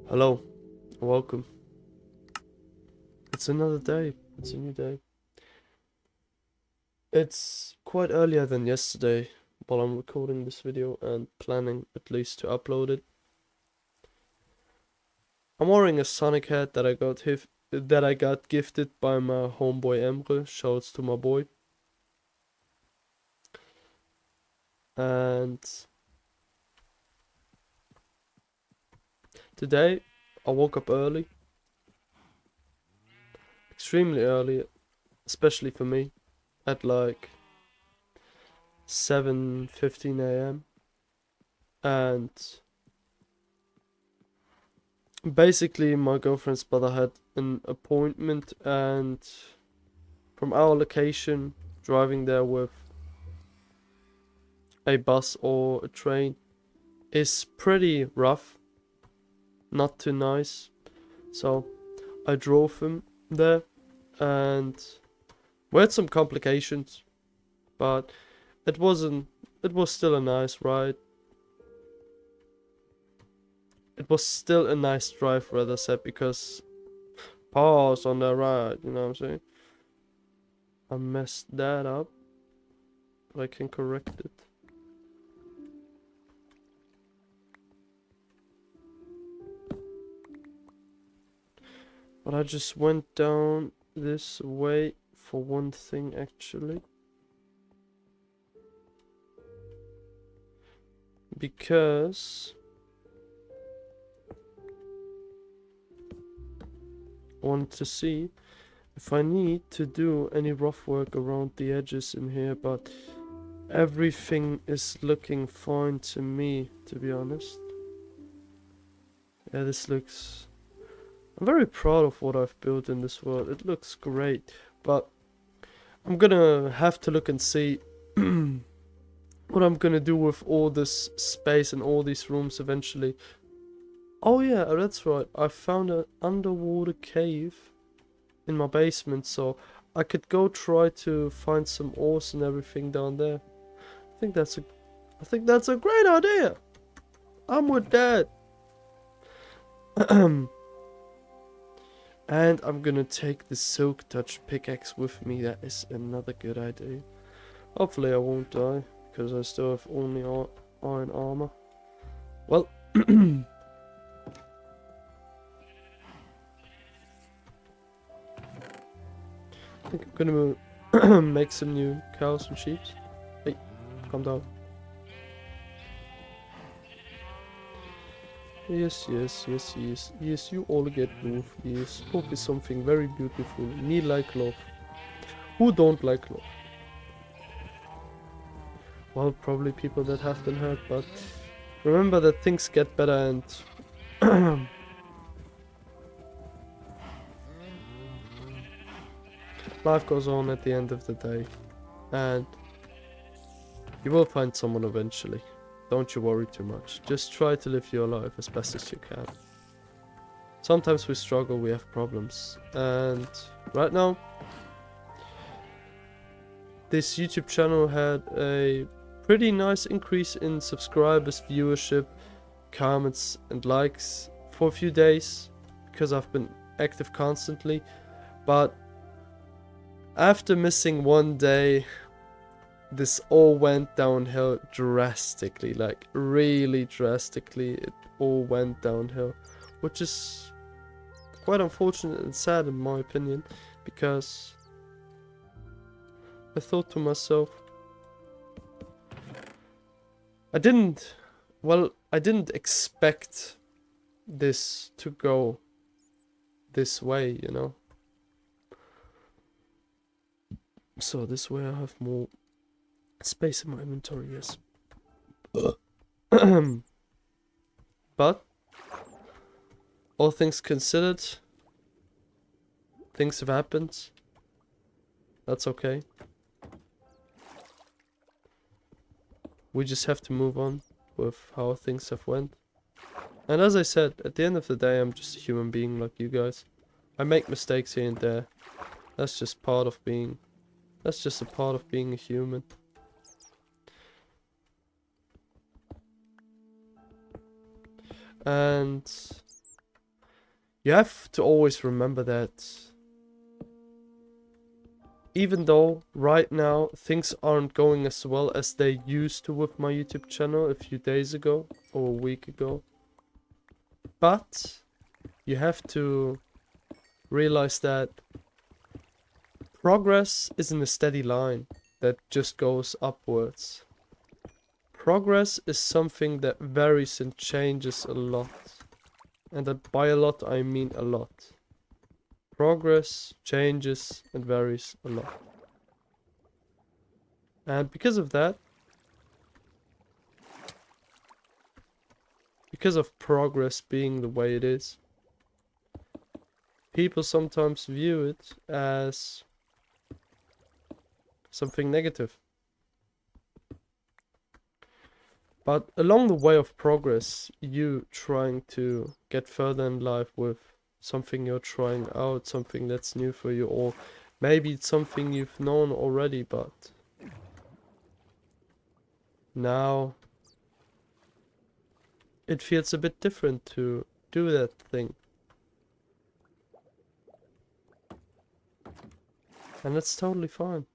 Hello, welcome. It's another day. It's a new day. It's quite earlier than yesterday while I'm recording this video and planning at least to upload it. I'm wearing a Sonic hat that I got gifted by my homeboy Emre. Shouts to my boy. And today I woke up early, extremely early, especially for me, at like 7:15 a.m. and basically my girlfriend's brother had an appointment, and from our location driving there with a bus or a train is pretty rough, not too nice. So I drove him there, and we had some complications, but it wasn't it was still a nice ride. It was still a nice drive, rather said, because pause on the ride, you know what I'm saying? I messed that up, but I can correct it. But I just went down this way for one thing, actually. Because I wanted to see if I need to do any rough work around the edges in here, but everything is looking fine to me, to be honest. Yeah, this looks... I'm very proud of what I've built in this world. It looks great, but I'm gonna have to look and see what I'm gonna do with all this space and all these rooms eventually. Oh yeah, that's right. I found an underwater cave in my basement, so I could go try to find some ores and everything down there. I think that's a great idea. I'm with that. And I'm gonna take the Silk Touch pickaxe with me. That is another good idea. Hopefully I won't die, because I still have only iron armor. Well, I think I'm gonna make some new cows and sheep. Hey, calm down. Yes, yes, yes, yes, yes, you all get love. Yes, love is something very beautiful. Me like love. Who don't like love? Well, probably people that have been hurt, but remember that things get better, and life goes on at the end of the day, and you will find someone eventually. Don't you worry too much. Just try to live your life as best as you can. Sometimes we struggle, we have problems, and right now this YouTube channel had a pretty nice increase in subscribers, viewership, comments and likes for a few days because I've been active constantly, but after missing one day, this all went downhill drastically, like really drastically. It all went downhill, which is quite unfortunate and sad in my opinion, because I thought to myself, I didn't expect this to go this way, you know. So this way I have more space in my inventory, yes. But all things considered, things have happened. That's okay. We just have to move on with how things have went. And as I said, at the end of the day, I'm just a human being like you guys. I make mistakes here and there. That's just part of being... That's just a part of being a human. And You have to always remember that even though right now things aren't going as well as they used to with my YouTube channel a few days ago or a week ago, but you have to realize that progress isn't a steady line that just goes upwards. Progress is something that varies and changes a lot. And that by a lot I mean a lot. Progress changes and varies a lot. And because of that, because of progress being the way it is, people sometimes view it as something negative. But along the way of progress, you trying to get further in life with something you're trying out, something that's new for you, or maybe it's something you've known already, but now it feels a bit different to do that thing. And that's totally fine.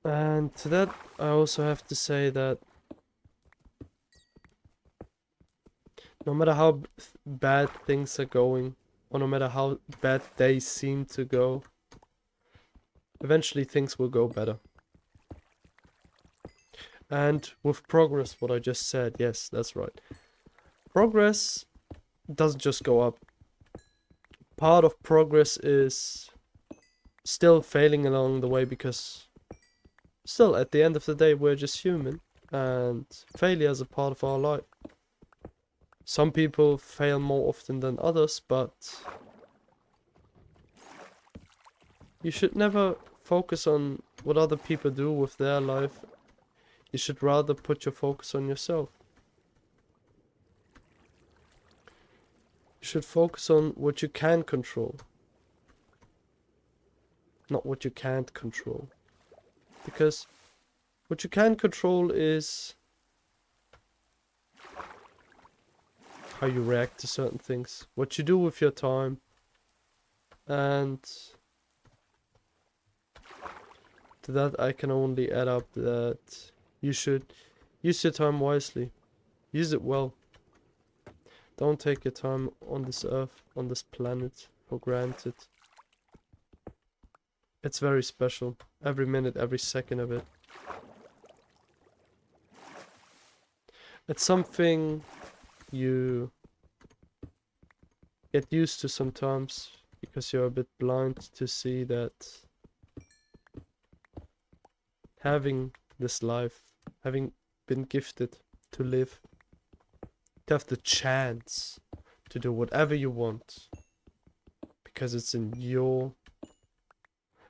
And to that, I also have to say that no matter how bad things are going, or no matter how bad they seem to go, eventually things will go better. And with progress, what I just said, yes, that's right. Progress doesn't just go up. Part of progress is still failing along the way because still, at the end of the day, we're just human. And failure is a part of our life. Some people fail more often than others, but you should never focus on what other people do with their life. You should rather put your focus on yourself. You should focus on what you can control, not what you can't control. Because what you can control is how you react to certain things, what you do with your time, and to that I can only add up that you should use your time wisely. Use it well. Don't take your time on this earth, on this planet, for granted. It's very special. Every minute, every second of it. It's something you get used to sometimes because you're a bit blind to see that having this life, having been gifted to live, to have the chance to do whatever you want because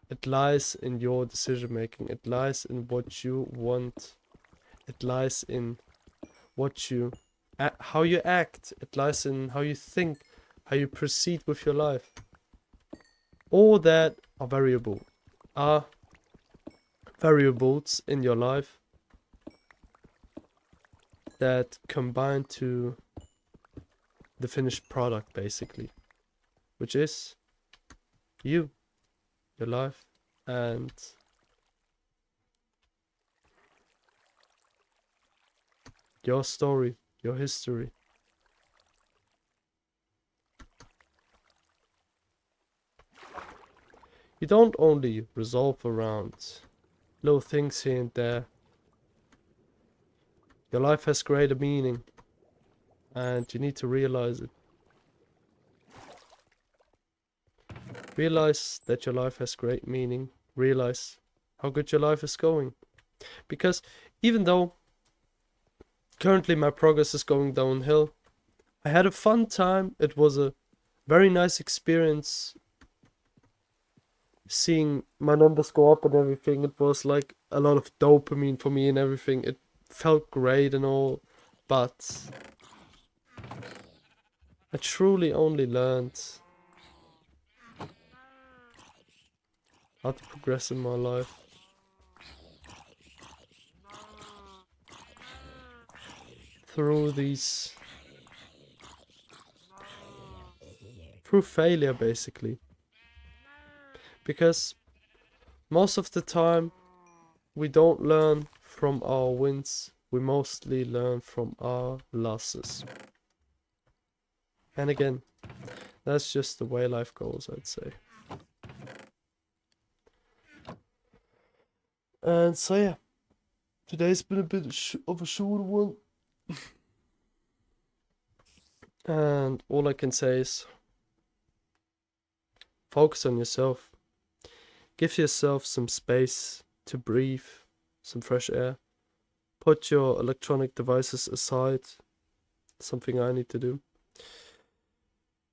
it lies in your decision making, it lies in what you want, it lies in how you act, it lies in how you think, how you proceed with your life. All that are variables in your life that combine to the finished product, basically, which is you, your life, and your story, your history. You don't only resolve around little things here and there. Your life has greater meaning, and you need to realize it. Realize that your life has great meaning. Realize how good your life is going. Because even though currently my progress is going downhill, I had a fun time. It was a very nice experience seeing my numbers go up and everything. It was like a lot of dopamine for me and everything. It felt great and all, but I truly only learned how to progress in my life. Through failure, basically. Because most of the time, we don't learn from our wins, we mostly learn from our losses. And again, that's just the way life goes, I'd say. And so yeah, today's been a bit of a short one. And all I can say is focus on yourself. Give yourself some space to breathe, some fresh air. Put your electronic devices aside. Something I need to do.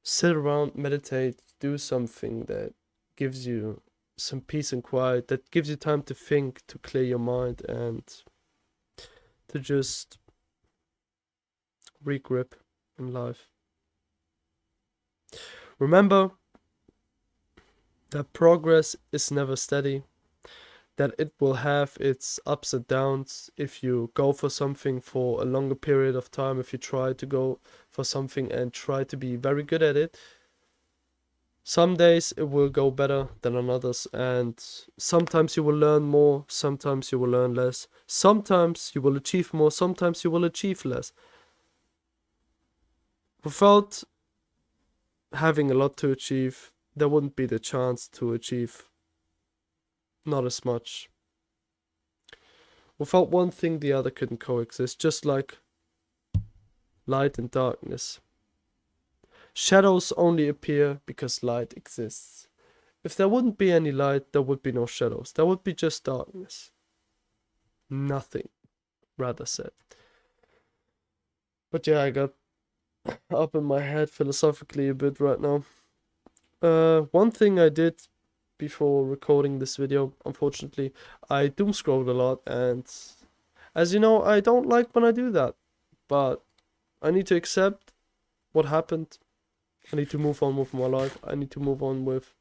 Sit around, meditate, do something that gives you some peace and quiet, that gives you time to think, to clear your mind, and to just regrip in life. Remember that progress is never steady, that it will have its ups and downs if you go for something for a longer period of time, if you try to go for something and try to be very good at it. Some days it will go better than on others, and sometimes you will learn more, sometimes you will learn less, sometimes you will achieve more, sometimes you will achieve less. Without having a lot to achieve, there wouldn't be the chance to achieve not as much. Without one thing, the other couldn't coexist, just like light and darkness. Shadows only appear because light exists. If there wouldn't be any light, there would be no shadows. There would be just darkness. Nothing, rather said. But yeah, I got up in my head philosophically a bit right now. One thing I did before recording this video, unfortunately, I doom scrolled a lot, and as you know, I don't like when I do that, but I need to accept what happened. I need to move on with my life. I need to move on with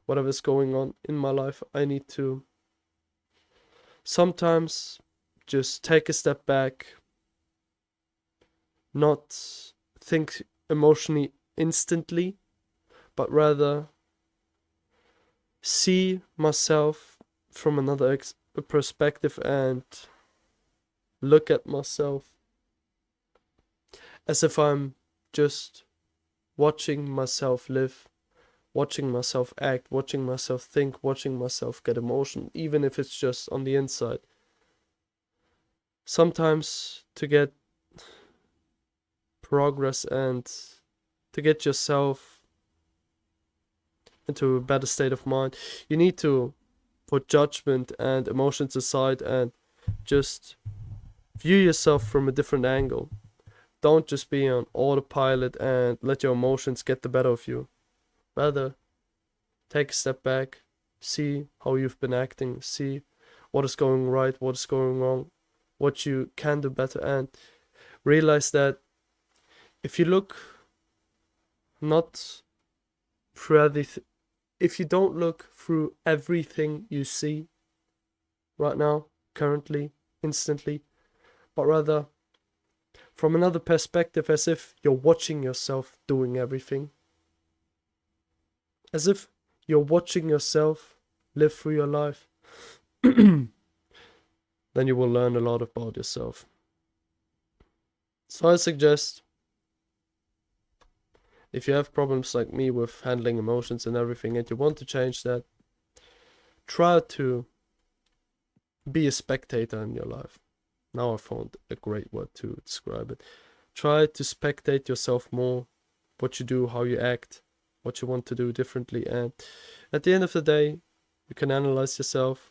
whatever's going on in my life. I need to sometimes just take a step back, not think emotionally instantly, but rather see myself from another perspective and look at myself as if I'm just watching myself live, watching myself act, watching myself think, watching myself get emotion, even if it's just on the inside. Sometimes to get progress and to get yourself into a better state of mind, you need to put judgment and emotions aside and just view yourself from a different angle. Don't just be on autopilot and let your emotions get the better of you. Rather, take a step back, see how you've been acting, see what is going right, what is going wrong, what you can do better, and realize that if you look not through if you don't look through everything you see right now, currently, instantly, but rather from another perspective, as if you're watching yourself doing everything, as if you're watching yourself live through your life, then you will learn a lot about yourself. So I suggest, if you have problems like me with handling emotions and everything and you want to change that, try to be a spectator in your life. Now I found a great word to describe it. Try to spectate yourself more, what you do, how you act, what you want to do differently, and at the end of the day, you can analyze yourself,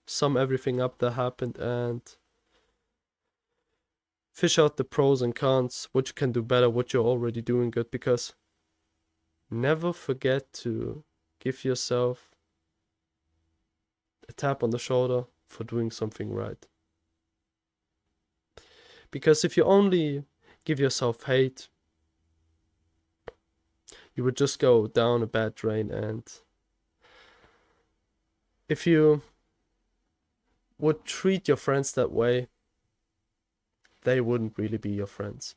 sum everything up that happened, and fish out the pros and cons, what you can do better, what you're already doing good, because never forget to give yourself a tap on the shoulder for doing something right. Because if you only give yourself hate, you would just go down a bad drain, and if you would treat your friends that way, they wouldn't really be your friends.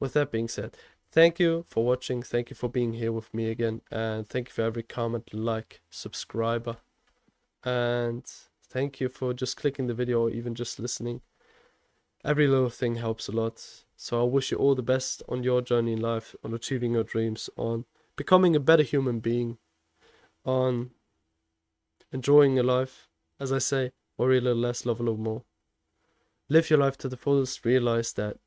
With that being said, thank you for watching, thank you for being here with me again, and thank you for every comment, like, subscriber, and thank you for just clicking the video or even just listening. Every little thing helps a lot. So I wish you all the best on your journey in life, on achieving your dreams, on becoming a better human being, on enjoying your life. As I say, worry a little less, love a little more. Live your life to the fullest, realize that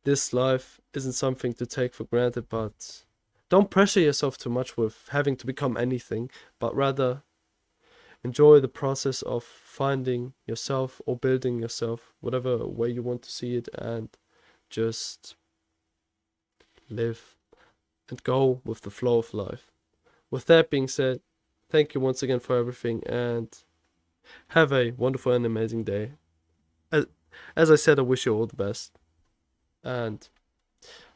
this life isn't something to take for granted, but don't pressure yourself too much with having to become anything, but rather enjoy the process of finding yourself or building yourself, whatever way you want to see it, and just live and go with the flow of life. With that being said, thank you once again for everything, and have a wonderful and amazing day. As I said, I wish you all the best, and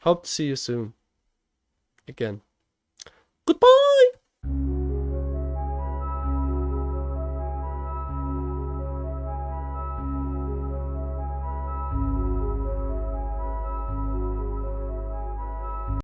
hope to see you soon again. Goodbye!